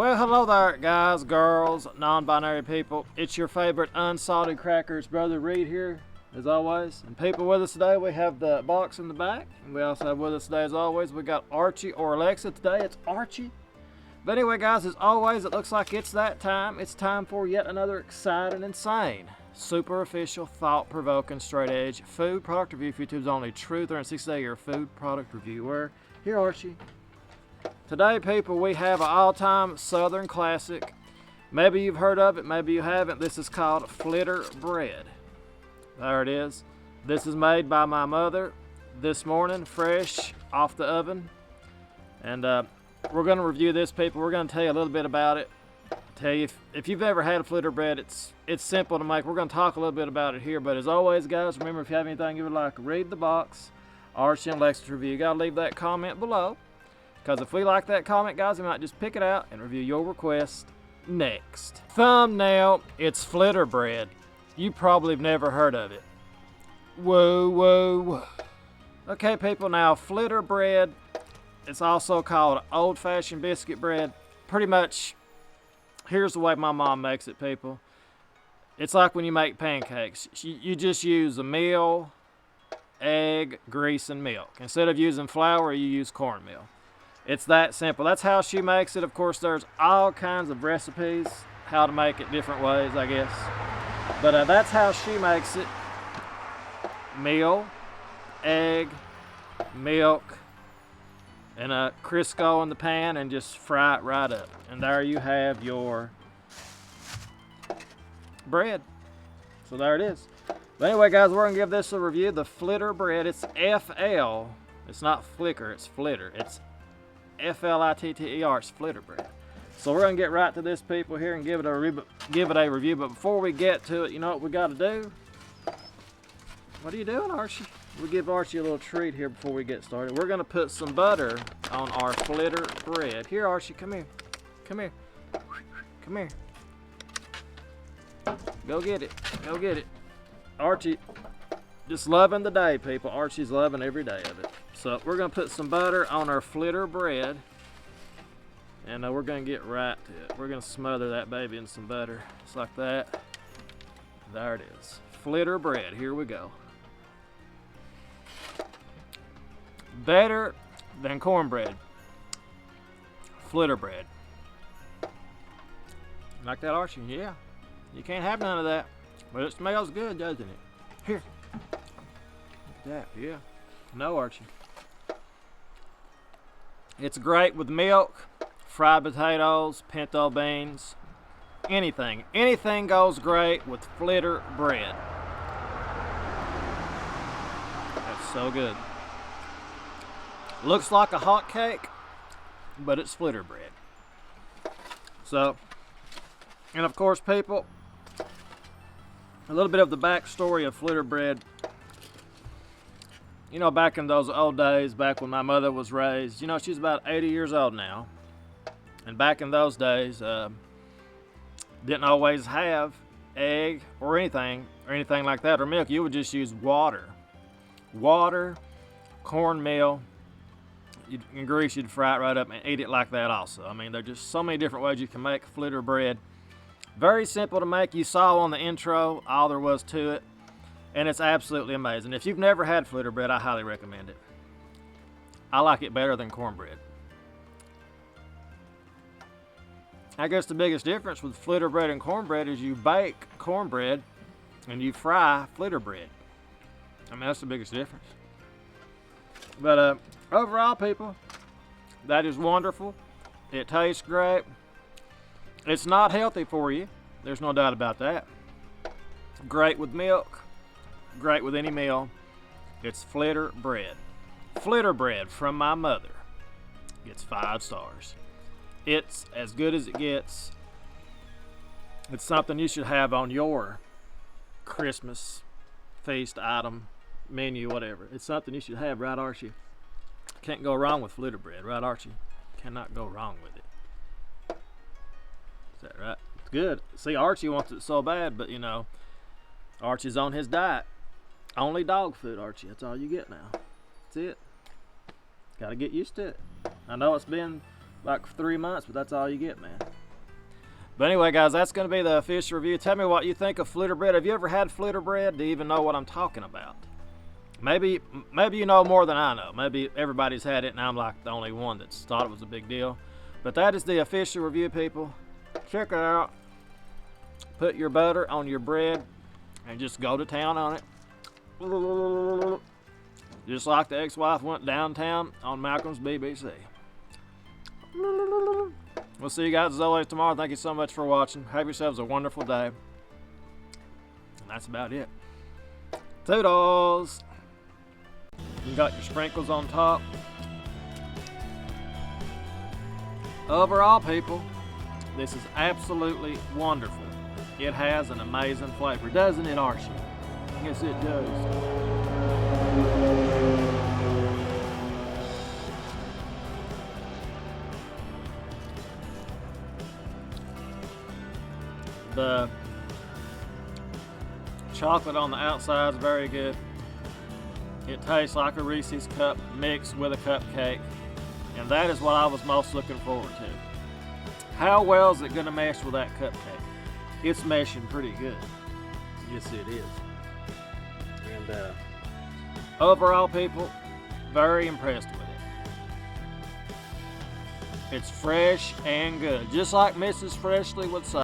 Well, hello there, guys, girls, non-binary people. It's your favorite unsalted crackers, Brother Reed here, as always. And people with us today, we have the box in the back. And we also have with us today, as always, we got Archie or Alexa. Today, it's Archie. But anyway, guys, as always, it looks like it's that time. It's time for yet another exciting, insane, super official, thought-provoking, straight-edge food product review for YouTube's only true 360-day food product reviewer. Here, Archie. Today, people, we have an all-time Southern classic. Maybe you've heard of it, maybe you haven't. This is called Flitter bread. There it is. This is made by my mother this morning, fresh off the oven. And we're going to review this, people. We're going to tell you a little bit about it. Tell you if you've ever had a Flitter bread, it's simple to make. We're going to talk a little bit about it here. But as always, guys, remember, if you have anything you would like to read the box, Archie and Alexa's review, you got to leave that comment below. Because if we like that comment, guys, we might just pick it out and review your request next. Thumbnail, it's Flitter bread. You probably have never heard of it. Whoa, whoa, whoa. Okay, people, now Flitter bread, it's also called old-fashioned biscuit bread. Pretty much, here's the way my mom makes it, people. It's like when you make pancakes. You just use a meal, egg, grease, and milk. Instead of using flour, you use cornmeal. It's that simple. That's how she makes it. Of course, there's all kinds of recipes, how to make it different ways, I guess. But that's how she makes it. Meal, egg, milk, and a Crisco in the pan, and just fry it right up. And there you have your bread. So there it is. But anyway, guys, we're going to give this a review. The Flitter bread, it's FL. It's not Flicker, it's Flitter. It's F-L-I-T-T-E-R, it's Flitter bread. So we're going to get right to this, people, here and give it a review. But before we get to it, you know what we got to do? What are you doing, Archie? We give Archie a little treat here before we get started. We're going to put some butter on our Flitter bread. Here, Archie, come here. Come here. Come here. Go get it. Go get it. Archie, just loving the day, people. Archie's loving every day of it. So we're going to put some butter on our Flitter bread. And we're going to get right to it. We're going to smother that baby in some butter. Just like that. There it is. Flitter bread. Here we go. Better than cornbread. Flitter bread. Like that, Archie? Yeah. You can't have none of that. But it smells good, doesn't it? Here. Look at that. Yeah. No, Archie. It's great with milk, fried potatoes, pinto beans, anything. Anything goes great with Flitter bread. That's so good. Looks like a hot cake, but it's Flitter bread. So, and of course, people, a little bit of the backstory of Flitter bread. You know, back in those old days, back when my mother was raised, you know, she's about 80 years old now. And back in those days, didn't always have egg or anything like that, or milk. You would just use water. Water, cornmeal, and grease, you'd fry it right up and eat it like that also. I mean, there's just so many different ways you can make Flitter bread. Very simple to make. You saw on the intro all there was to it. And it's absolutely amazing. If you've never had Flitter bread, I highly recommend it. I like it better than cornbread. I guess the biggest difference with Flitter bread and cornbread is you bake cornbread and you fry Flitter bread. I mean, that's the biggest difference. But overall, people, that is wonderful. It tastes great. It's not healthy for you. There's no doubt about that. Great with milk. Great with any meal. It's Flitter bread. Flitter bread from my mother gets 5 stars. It's as good as it gets. It's something you should have on your Christmas feast item, menu, whatever. It's something you should have, right, Archie? Can't go wrong with Flitter bread, right, Archie? Cannot go wrong with it. Is that right? It's good. See, Archie wants it so bad, but you know, Archie's on his diet. Only dog food, Archie. That's all you get now. That's it. Got to get used to it. I know it's been like for 3 months, but that's all you get, man. But anyway, guys, that's going to be the official review. Tell me what you think of Flitter bread. Have you ever had Flitter bread? Do you even know what I'm talking about? Maybe you know more than I know. Maybe everybody's had it and I'm like the only one that's thought it was a big deal. But that is the official review, people. Check it out. Put your butter on your bread and just go to town on it. Just like the ex-wife went downtown on Malcolm's BBC. We'll see you guys as always tomorrow. Thank you so much for watching. Have yourselves a wonderful day. And that's about it. Toodles! You got your sprinkles on top. Overall, people, this is absolutely wonderful. It has an amazing flavor, doesn't it, Archie? Yes, it does. The chocolate on the outside is very good. It tastes like a Reese's cup mixed with a cupcake, and that is what I was most looking forward to. How well is it going to mesh with that cupcake? It's meshing pretty good. Yes, it is. And overall, people, very impressed with it. It's fresh and good, just like Mrs. Freshly would say.